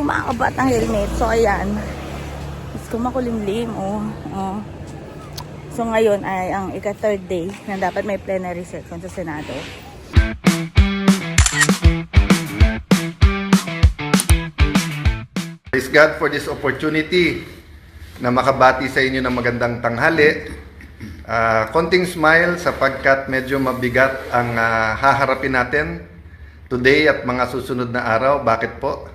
mga kabatang helmet. So, ayan. Gusto makulimlim, oh. Oh. So, ngayon ay ang ika-third day na dapat may plenary session sa Senado. Praise God for this opportunity na makabati sa inyo ng magandang tanghali. Konting smile sapagkat medyo mabigat ang haharapin natin today at mga susunod na araw. Bakit po?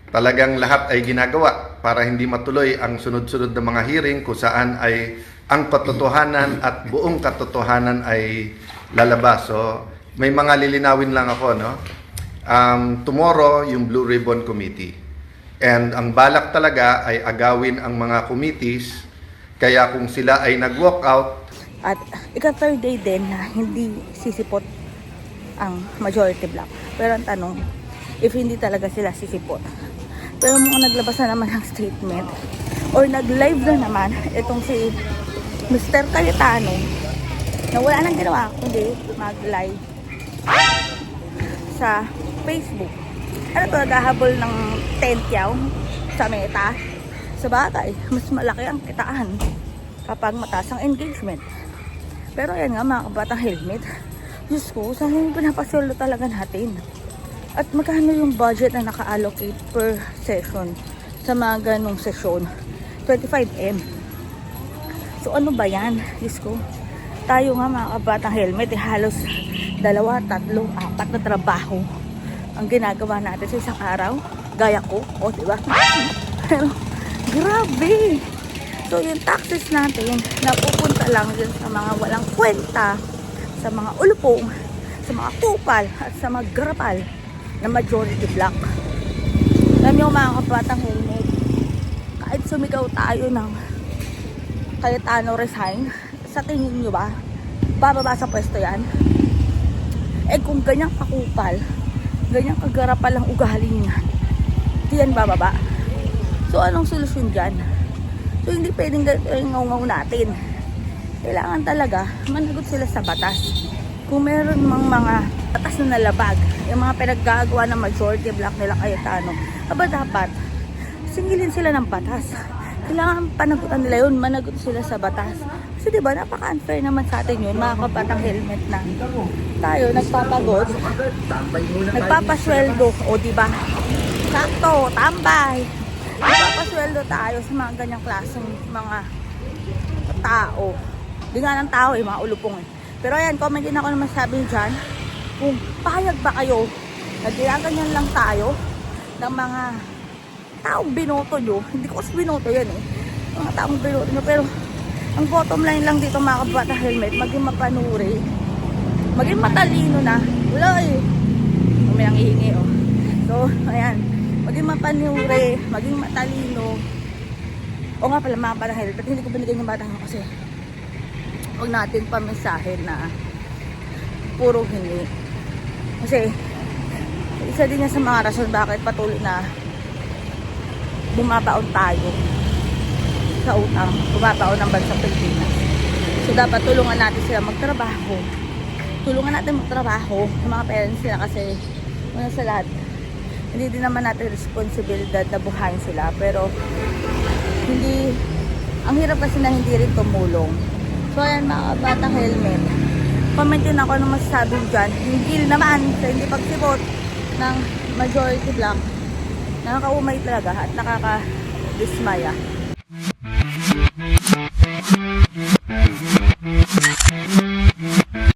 Talagang lahat ay ginagawa para hindi matuloy ang sunod-sunod na mga hearing kung saan ay ang katotohanan at buong katotohanan ay lalabas. So, may mga lilinawin lang ako, no? Tomorrow, yung Blue Ribbon Committee. And ang balak talaga ay agawin ang mga committees. Kaya kung sila ay nag-walk out. At ika-third day din na hindi sisipot ang majority block. Pero ang tanong, if hindi talaga sila sisipot. Pero mukhang naglabas na naman ng statement or nag-live na naman itong si Mr. Cayetano na wala nang ginawa kundi mag-live sa Facebook. Ano to, naghahabol ng tent yaw sa Meta. Sa bagay, mas malaki ang kitaan kapag mataas ang engagement. Pero ayan nga mga kabatang helmet, Diyos ko, saan yung pinapasweldo talaga natin? At magkano yung budget na naka-allocate per session sa mga ganong session? 25M. So ano ba yan? Diyos ko, tayo nga mga kabatang helmet, halos 2, 3, 4 na trabaho ang ginagawa natin sa isang araw. Gaya ko, o diba? Pero grabe. So yung taxes natin napupunta lang dyan sa mga walang kwenta, sa mga ulupong, sa mga kupal at sa mga garapal na majority block. Alam nyo mga kabatang helmet, kahit sumigaw tayo ng Cayetano resign, sa tingin nyo ba bababa sa pwesto yan? Eh kung ganyang kakupal, ganyang kagarapal ang ugali niya, di yan bababa. So anong solusyon dyan? So hindi pwedeng ngaw-ngaw natin. Kailangan talaga managot sila sa batas. Kung meron mga batas na nalabag, yung mga pinaggagawa ng majority block nila Cayetano, aba dapat singilin sila ng batas. Kailangan panagutan nila yun, managot sila sa batas. Kasi diba, napaka-unfair naman sa atin yun, mga kabatang helmet na tayo nagpapagod, nagpapasweldo, o diba, sakto, tambay, nagpapasweldo tayo sa mga ganyang klaseng mga tao. Di nga ng tao mga ulupong eh. Pero ayan, comment din ako naman sabi dyan, kung payag ba kayo na ginaganyan lang tayo ng mga taong binoto nyo. Hindi ko kasi binoto yan eh, mga taong binoto nyo. Pero ang bottom line lang dito mga kabatang helmet, maging mapanuri, maging matalino na. Wala eh, may nang ihingi oh. So ayan, maging mapanuri, maging matalino. O nga pala mga kabatang helmet, hindi ko binigyan yung batang kasi huwag natin pamisahin na puro hindi. Kasi isa din yan sa mga rason bakit patuloy na bumabaon tayo sa utang, bumabaon ng bansang Pilipinas. So dapat tulungan natin sila magtrabaho. Tulungan natin magtrabaho sa mga parents nila kasi una sa lahat, hindi din naman natin responsibilidad na buhayin sila. Pero hindi, ang hirap kasi na hindi rin tumulong. So ayan mga batang helmet, comment din ako ng masasabi dyan. Hindi naman sa hindi pagsibot ng majority block, nakakaumay talaga at nakakadismaya.